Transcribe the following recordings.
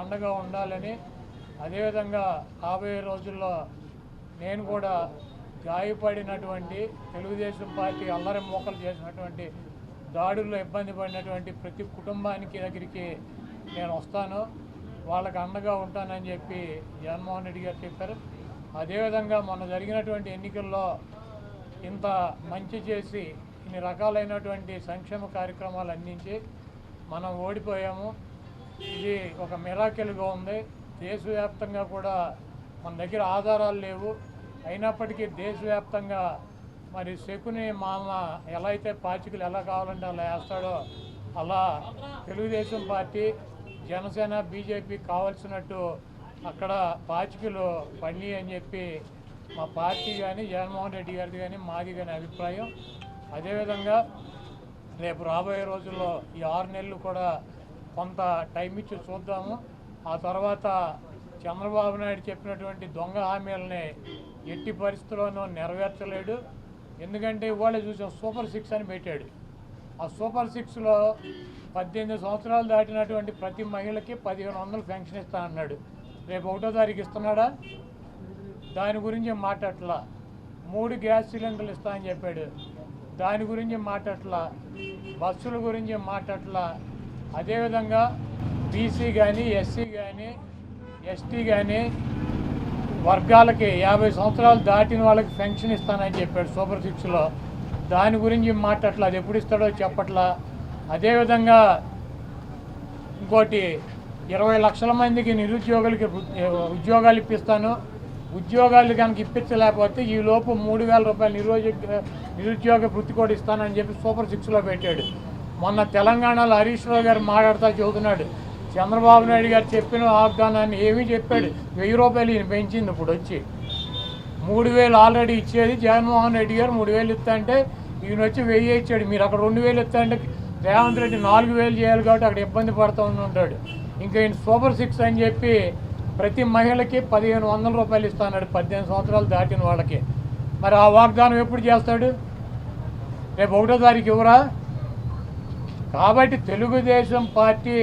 అండగా ఉండాలని, అదేవిధంగా రాబోయే రోజుల్లో నేను కూడా గాయపడినటువంటి తెలుగుదేశం పార్టీ అల్లరి మోకలు చేసినటువంటి దాడుల్లో ఇబ్బంది పడినటువంటి ప్రతి కుటుంబానికి దగ్గరికి నేను వస్తాను, వాళ్ళకి అండగా ఉంటానని చెప్పి జగన్మోహన్ రెడ్డి గారు చెప్పారు. అదేవిధంగా మొన్న జరిగినటువంటి ఎన్నికల్లో ఇంత మంచి చేసి ఇన్ని రకాలైనటువంటి సంక్షేమ కార్యక్రమాలు అందించి మనం ఓడిపోయాము. ఇది ఒక మిరాకిల్గా ఉంది. దేశవ్యాప్తంగా కూడా మన దగ్గర ఆధారాలు లేవు, అయినప్పటికీ దేశవ్యాప్తంగా మరి శకుని మామ ఎలా అయితే పాచికలు ఎలా కావాలంటే అలా వేస్తాడో అలా తెలుగుదేశం పార్టీ, జనసేన, బీజేపీ కావాల్సినట్టు అక్కడ పాచికలు పండి అని చెప్పి మా పార్టీ కానీ జగన్మోహన్ రెడ్డి గారిది కానీ మాది కానీ అభిప్రాయం. అదేవిధంగా రేపు రాబోయే రోజుల్లో ఈ 6 నెలలు కూడా కొంత టైం ఇచ్చి చూద్దాము. ఆ తర్వాత చంద్రబాబు నాయుడు చెప్పినటువంటి దొంగ హామీలని ఎట్టి పరిస్థితుల్లోనూ నెరవేర్చలేడు. ఎందుకంటే ఇవాళ చూసాం సూపర్ 6 అని పెట్టాడు. ఆ సూపర్ 6లో 18 సంవత్సరాలు దాటినటువంటి ప్రతి మహిళకి 1500 పెన్షన్ ఇస్తా అన్నాడు. రేపు 1వ తారీఖు ఇస్తున్నాడా? దాని గురించి మాట్లాడట్లా. 3 గ్యాస్ సిలిండర్లు ఇస్తా అని చెప్పాడు, దాని గురించి మాట్లాడట్లా. బస్సుల గురించి మాట్లాడట్లా. అదేవిధంగా బీసీ కానీ, ఎస్సీ కానీ, ఎస్టీ కానీ వర్గాలకి 50 సంవత్సరాలు దాటిన వాళ్ళకి పెన్షన్ ఇస్తానని చెప్పాడు సూపర్ 6లో, దాని గురించి మాట్లాడట్లా. అది ఎప్పుడు ఇస్తాడో చెప్పట్లా. అదేవిధంగా ఇంకోటి 20 లక్షల మందికి నిరుద్యోగులకి ఉద్యోగాలు ఇప్పిస్తాను, ఉద్యోగాలు కనుక ఇప్పించలేకపోతే ఈ లోపు 3,000 రూపాయలు నిరుద్యోగ వృత్తి కూడా ఇస్తానని చెప్పి సూపర్ 6లో పెట్టాడు. మొన్న తెలంగాణలో హరీష్ రావు గారు మాట్లాడుతూ చెబుతున్నాడు, చంద్రబాబు నాయుడు గారు చెప్పిన వాగ్దానాన్ని ఏమీ చెప్పాడు. 1000 రూపాయలు ఈయన పెంచింది. ఇప్పుడు వచ్చి 3,000 ఆల్రెడీ ఇచ్చేది జగన్మోహన్ రెడ్డి గారు 3,000 ఇస్తా అంటే ఈయన వచ్చి 1000 ఇచ్చాడు. మీరు అక్కడ 2,000 ఇస్తా అంటే రేవంత్ రెడ్డి 4,000 చేయాలి కాబట్టి అక్కడ ఇబ్బంది పడుతూ ఉంటాడు. ఇంకా ఈయన సూపర్ 6 అని చెప్పి ప్రతి మహిళకి 1,500 రూపాయలు ఇస్తాడు 18 సంవత్సరాలు దాటిన వాళ్ళకి. మరి ఆ వాగ్దానం ఎప్పుడు చేస్తాడు? రేపు 1వ తారీఖు ఇవ్వరా? కాబట్టి తెలుగుదేశం పార్టీ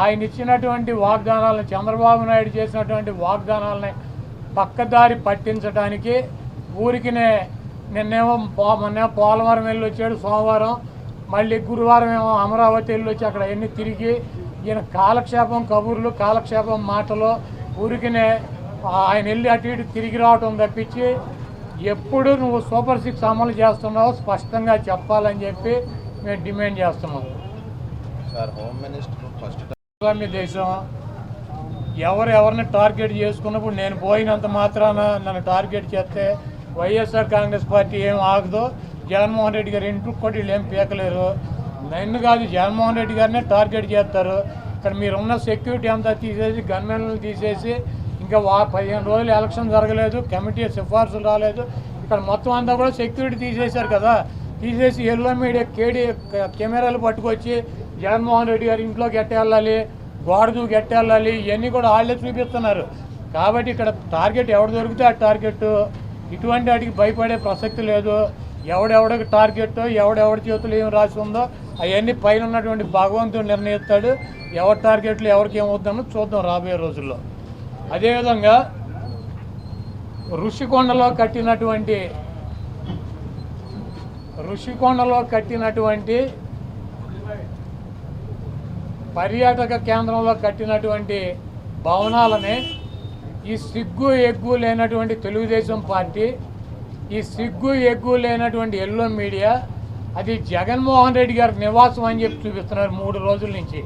ఆయన ఇచ్చినటువంటి వాగ్దానాలను, చంద్రబాబు నాయుడు చేసినటువంటి వాగ్దానాలని పక్కదారి పట్టించడానికి ఊరికినే నిన్నేమో పోలవరం వెళ్ళి వచ్చాడు సోమవారం, మళ్ళీ గురువారం ఏమో అమరావతి వెళ్ళి వచ్చి అక్కడ ఎన్ని తిరిగి ఈయన కాలక్షేపం కబుర్లు, కాలక్షేపం మాటలు, ఊరికినే ఆయన వెళ్ళి అటు ఇటు తిరిగి రావటం తప్పించి ఎప్పుడు నువ్వు సూపర్ 6 అమలు చేస్తున్నావో స్పష్టంగా చెప్పాలని చెప్పి మేము డిమాండ్ చేస్తున్నాం. సార్, హోమ్ మినిస్టర్ ఫస్ట్ దేశం ఎవరిని టార్గెట్ చేసుకున్నప్పుడు నేను పోయినంత మాత్రాన నన్ను టార్గెట్ చేస్తే వైఎస్ఆర్ కాంగ్రెస్ పార్టీ ఏం ఆగదు. జగన్మోహన్ రెడ్డి గారు ఇంటికి కూడా వీళ్ళు ఏం పీకలేరు. నన్ను కాదు, జగన్మోహన్ రెడ్డి గారినే టార్గెట్ చేస్తారు. ఇక్కడ మీరున్న సెక్యూరిటీ అంతా తీసేసి, గన్మెన్లు తీసేసి, ఇంకా 15 రోజులు ఎలక్షన్ జరగలేదు, కమిటీ సిఫార్సులు రాలేదు, ఇక్కడ మొత్తం అంతా కూడా సెక్యూరిటీ తీసేశారు కదా. తీసేసి ఎల్లో మీడియా కెమెరాలు పట్టుకొచ్చి జగన్మోహన్ రెడ్డి గారి ఇంట్లోకి ఎట్టేళ్ళాలి, గోడ దూకి ఎట్టేళ్ళాలి, ఇవన్నీ కూడా వాళ్ళే చూపిస్తున్నారు. కాబట్టి ఇక్కడ టార్గెట్ ఎవడు దొరికితే ఆ టార్గెట్, ఇటువంటి వాటికి భయపడే ప్రసక్తి లేదు. ఎవడెవడికి టార్గెట్, ఎవడెవడి చేతులు ఏం రాసి ఉందో అవన్నీ పైన ఉన్నటువంటి భగవంతుడు నిర్ణయిస్తాడు. ఎవరి టార్గెట్లు ఎవరికి ఏమవుతుందో చూద్దాం రాబోయే రోజుల్లో. అదేవిధంగా ఋషికొండలో కట్టినటువంటి పర్యాటక కేంద్రంలో కట్టినటువంటి భవనాలని ఈ సిగ్గు ఎగ్గు లేనటువంటి తెలుగుదేశం పార్టీ, ఈ సిగ్గు ఎగ్గు లేనటువంటి ఎల్లో మీడియా అది జగన్మోహన్ రెడ్డి గారి నివాసం అని చెప్పి చూపిస్తున్నారు 3 రోజుల నుంచి.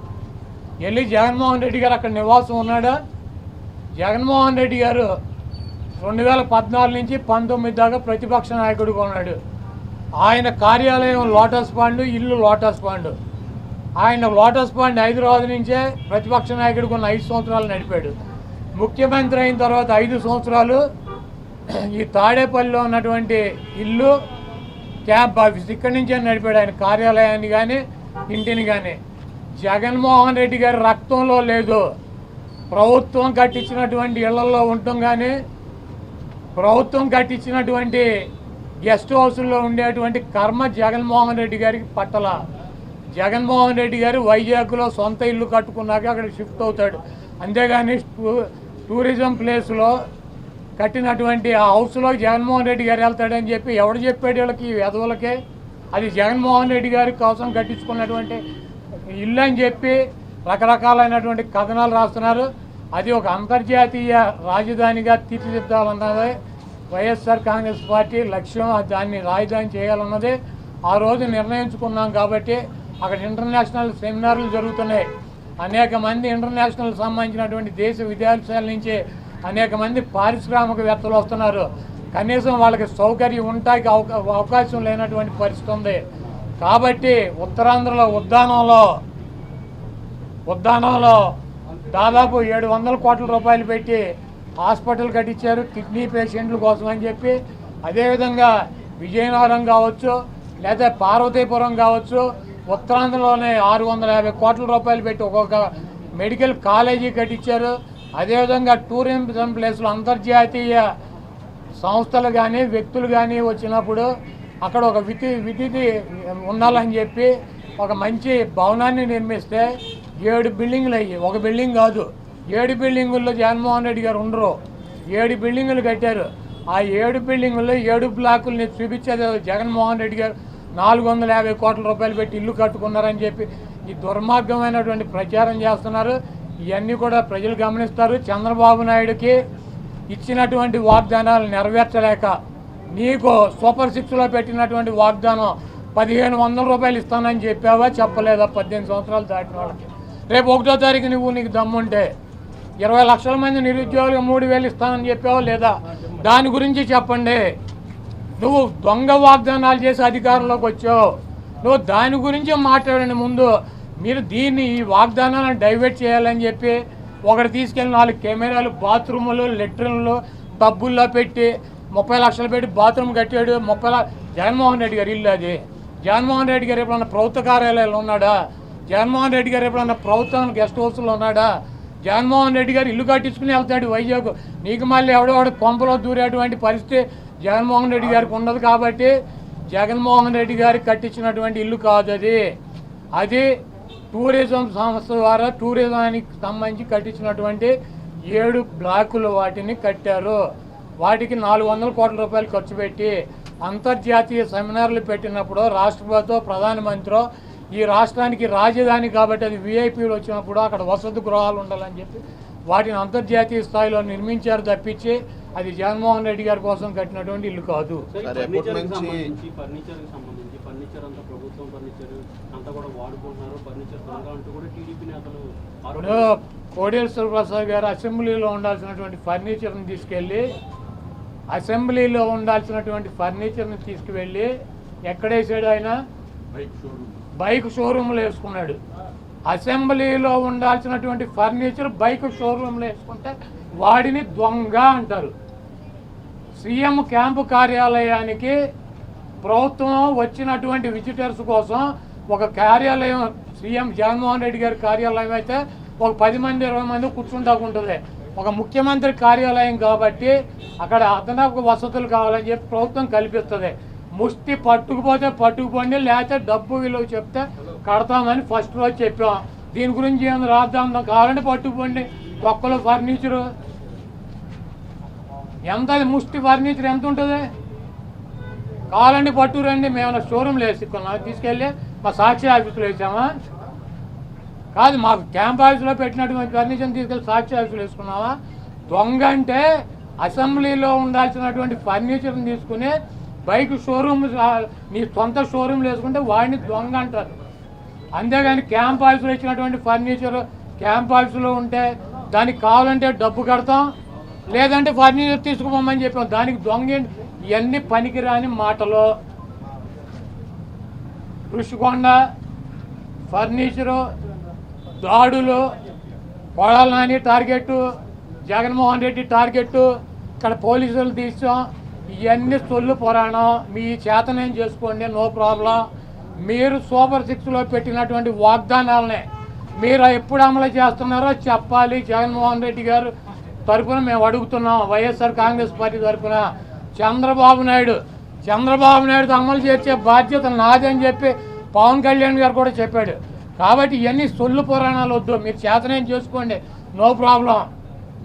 వెళ్ళి జగన్మోహన్ రెడ్డి గారు అక్కడ నివాసం ఉన్నాడా? జగన్మోహన్ రెడ్డి గారు 2014 నుంచి 19 దాకా ప్రతిపక్ష నాయకుడిగా ఉన్నాడు. ఆయన కార్యాలయం లోటస్ పాండ్, ఇల్లు లోటస్ పాండ్. ఆయన లోటస్ పాండ్ హైదరాబాద్ నుంచే ప్రతిపక్ష నాయకుడికి ఉన్న 5 సంవత్సరాలు నడిపాడు. ముఖ్యమంత్రి అయిన తర్వాత 5 సంవత్సరాలు ఈ తాడేపల్లిలో ఉన్నటువంటి ఇల్లు, క్యాంప్ ఆఫీస్ ఇక్కడి నుంచే నడిపాడు ఆయన కార్యాలయాన్ని కానీ ఇంటిని కానీ. జగన్మోహన్ రెడ్డి గారి రక్తంలో లేదు. ప్రభుత్వం కట్టించినటువంటి ఇళ్లలో ఉండటం కానీ, ప్రభుత్వం కట్టించినటువంటి గెస్ట్ హౌస్లో ఉండేటువంటి కర్మ జగన్మోహన్ రెడ్డి గారికి పట్టల. జగన్మోహన్ రెడ్డి గారు వైజాగ్లో సొంత ఇల్లు కట్టుకున్నాక అక్కడ షిఫ్ట్ అవుతాడు. అంతేగాని టూరిజం ప్లేస్లో కట్టినటువంటి ఆ హౌస్లో జగన్మోహన్ రెడ్డి గారు వెళ్తాడని చెప్పి ఎవడు చెప్పాడు వీళ్ళకి వెధవులకే? అది జగన్మోహన్ రెడ్డి గారి కోసం కట్టించుకున్నటువంటి ఇల్లు అని చెప్పి రకరకాలైనటువంటి కథనాలు రాస్తున్నారు. అది ఒక అంతర్జాతీయ రాజధానిగా తీర్చిదిద్దాలన్నది వైఎస్ఆర్ కాంగ్రెస్ పార్టీ లక్ష్యం. దాన్ని రాజధాని చేయాలన్నది ఆ రోజు నిర్ణయించుకున్నాం. కాబట్టి అక్కడ ఇంటర్నేషనల్ సెమినార్లు జరుగుతున్నాయి. అనేక మంది ఇంటర్నేషనల్ సంబంధించినటువంటి దేశ విదేశాల నుంచి అనేక మంది పారిశ్రామికవేత్తలు వస్తున్నారు. కనీసం వాళ్ళకి సౌకర్యం ఉండటానికి అవకాశం లేనటువంటి పరిస్థితి ఉంది. కాబట్టి ఉత్తరాంధ్రలో ఉద్దానంలో దాదాపు 700 కోట్ల రూపాయలు పెట్టి హాస్పిటల్ కట్టించారు కిడ్నీ పేషెంట్ల కోసం అని చెప్పి. అదేవిధంగా విజయనగరం కావచ్చు లేదా పార్వతీపురం కావచ్చు, ఉత్తరాంధ్రలోనే 650 కోట్ల రూపాయలు పెట్టి ఒక్కొక్క మెడికల్ కాలేజీ కట్టించారు. అదేవిధంగా టూరిజం ప్లేస్లో అంతర్జాతీయ సంస్థలు కానీ వ్యక్తులు కానీ వచ్చినప్పుడు అక్కడ ఒక విధి ఉండాలని చెప్పి ఒక మంచి భవనాన్ని నిర్మిస్తే 7 బిల్డింగులు అయ్యి, ఒక బిల్డింగ్ కాదు 7 బిల్డింగుల్లో జగన్మోహన్ రెడ్డి గారు ఉండరు. 7 బిల్డింగులు కట్టారు. ఆ 7 బిల్డింగుల్లో 7 బ్లాకుల్ని చూపించేది జగన్మోహన్ రెడ్డి గారు 450 కోట్ల రూపాయలు పెట్టి ఇల్లు కట్టుకున్నారని చెప్పి ఈ దుర్మార్గమైనటువంటి ప్రచారం చేస్తున్నారు. ఇవన్నీ కూడా ప్రజలు గమనిస్తారు. చంద్రబాబు నాయుడుకి ఇచ్చినటువంటి వాగ్దానాలు నెరవేర్చలేక నీకు సూపర్ 6లో పెట్టినటువంటి వాగ్దానం 1500 రూపాయలు ఇస్తానని చెప్పావా? చెప్పలేదా? 18 సంవత్సరాలు దాటిన వాళ్ళకి రేపు 1వ తారీఖు నీకు దమ్ముంటే 20 లక్షల మంది నిరుద్యోగులకు 3000 ఇస్తానని చెప్పావా లేదా? దాని గురించి చెప్పండి. నువ్వు దొంగ వాగ్దానాలు చేసి అధికారంలోకి వచ్చావు. నువ్వు దాని గురించి మాట్లాడండి. ముందు మీరు ఈ వాగ్దానాలను డైవర్ట్ చేయాలని చెప్పి ఒకటి తీసుకెళ్ళి 4 కెమెరాలు బాత్రూములు లెట్రిన్లు టబ్బుల్లో పెట్టి 30 లక్షలు పెట్టి బాత్రూమ్ కట్టాడు. జగన్మోహన్ రెడ్డి గారు ఇల్లు అది. జగన్మోహన్ రెడ్డి గారు ఎప్పుడన్నా ప్రభుత్వ కార్యాలయాలు ఉన్నాడా? జగన్మోహన్ రెడ్డి గారు ఎప్పుడన్నా ప్రభుత్వం గెస్ట్ హౌస్లో ఉన్నాడా? జగన్మోహన్ రెడ్డి గారు ఇల్లు కట్టించుకుని వెళ్తాడు వైజాగ్. నీకు మళ్ళీ ఎవడో కొంపలో దూరేటువంటి పరిస్థితి జగన్మోహన్ రెడ్డి గారికి ఉండదు. కాబట్టి జగన్మోహన్ రెడ్డి గారికి కట్టించినటువంటి ఇల్లు కాదు అది టూరిజం సంస్థ ద్వారా టూరిజానికి సంబంధించి కట్టించినటువంటి 7 బ్లాకులు వాటిని కట్టారు. వాటికి 400 కోట్ల రూపాయలు ఖర్చు పెట్టి అంతర్జాతీయ సెమినార్లు పెట్టినప్పుడు రాష్ట్రపతితో ప్రధానమంత్రి ఈ రాష్ట్రానికి రాజధాని కాబట్టి అది విఐపీలు వచ్చినప్పుడు అక్కడ వసతి గృహాలు ఉండాలని చెప్పి వాటిని అంతర్జాతీయ స్థాయిలో నిర్మించారు తప్పించి అది జగన్మోహన్ రెడ్డి గారి కోసం కట్టినటువంటి ఇల్లు కాదు. ఇప్పుడు కోడేశ్వర ప్రసాద్ గారు అసెంబ్లీలో ఉండాల్సినటువంటి ఫర్నిచర్ని తీసుకువెళ్ళి ఎక్కడేసాడు? ఆయన బైక్ షోరూమ్లో వేసుకున్నాడు. అసెంబ్లీలో ఉండాల్సినటువంటి ఫర్నిచర్ బైక్ షోరూమ్లో వేసుకుంటే వాడిని దొంగ అంటారు. సీఎం క్యాంపు కార్యాలయానికి ప్రభుత్వం వచ్చినటువంటి విజిటర్స్ కోసం ఒక కార్యాలయం సీఎం జగన్మోహన్ రెడ్డి గారి కార్యాలయం అయితే ఒక 10 మంది 20 మంది కూర్చుంటాకుంటుంది. ఒక ముఖ్యమంత్రి కార్యాలయం కాబట్టి అక్కడ అదనపు వసతులు కావాలని చెప్పి ప్రభుత్వం కల్పిస్తుంది. ముష్టి పట్టుకుపోతే పట్టుకుపోండి, లేకపోతే డబ్బు విలువ చెప్తే కడతామని ఫస్ట్ రోజు చెప్పాం. దీని గురించి ఏమైనా రాద్దాం కావాలంటే పట్టుకుపోండి. ఒక్కలో ఫర్నిచరు ఎంత? ముష్టి ఫర్నిచర్ ఎంత ఉంటుంది? కావాలండి పట్టురండి. మేము షోరూమ్లో వేసుకున్నాం, తీసుకెళ్ళి మా సాక్షి ఆఫీసులో వేసామా? కాదు, మాకు క్యాంప్ ఆఫీసులో పెట్టినటువంటి ఫర్నిచర్ని తీసుకెళ్ళి సాక్షి ఆఫీసులో వేసుకున్నావా? దొంగ అంటే అసెంబ్లీలో ఉండాల్సినటువంటి ఫర్నిచర్ని తీసుకుని బైక్ షోరూమ్ నీ సొంత షోరూమ్లు వేసుకుంటే వాడిని దొంగ అంటారు. అంతేగాని క్యాంప్ ఆఫీసులో ఇచ్చినటువంటి ఫర్నిచర్ క్యాంప్ ఆఫీసులో ఉంటే దానికి కావాలంటే డబ్బు కడతాం, లేదంటే ఫర్నిచర్ తీసుకుపోమని చెప్పాం. దానికి దొంగ ఇవన్నీ పనికిరాని మాటలు. ఋషికొండ ఫర్నిచరు దాడులు, కొడాల నాని టార్గెట్, జగన్మోహన్ రెడ్డి టార్గెట్, ఇక్కడ పోలీసులు తీసాం. ఇవన్నీ సొల్లు పురాణం. మీ చేతనేం చేసుకోండి, నో ప్రాబ్లం. మీరు సూపర్ 6లో పెట్టినటువంటి వాగ్దానాలనే మీరు ఎప్పుడు అమలు చేస్తున్నారో చెప్పాలి. జగన్మోహన్ రెడ్డి గారు తరఫున మేము అడుగుతున్నాం. వైఎస్ఆర్ కాంగ్రెస్ పార్టీ తరఫున చంద్రబాబు నాయుడు అమలు చేసే బాధ్యత నాదని చెప్పి పవన్ కళ్యాణ్ గారు కూడా చెప్పాడు. కాబట్టి ఇవన్నీ సొల్లు పురాణాలు వద్దు. మీరు చేతనేం చేసుకోండి, నో ప్రాబ్లం.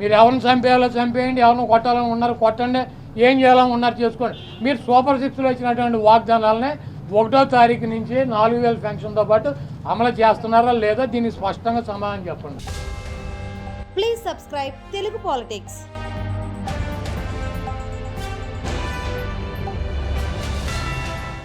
మీరు ఎవరిని చంపేయాలో చంపేయండి, ఎవరిని కొట్టాలని ఉన్నారు కొట్టండి, ఏం చేయాలని ఉన్నారు చేసుకోండి. మీరు సూపర్ సిక్స్లో ఇచ్చినటువంటి వాగ్దానాలనే 1వ తారీఖు నుంచి 4,000 పెన్షన్తో పాటు అమలు చేస్తున్నారా లేదా దీనికి స్పష్టంగా సమాధానం చెప్పండి. Please subscribe Telugu Politics.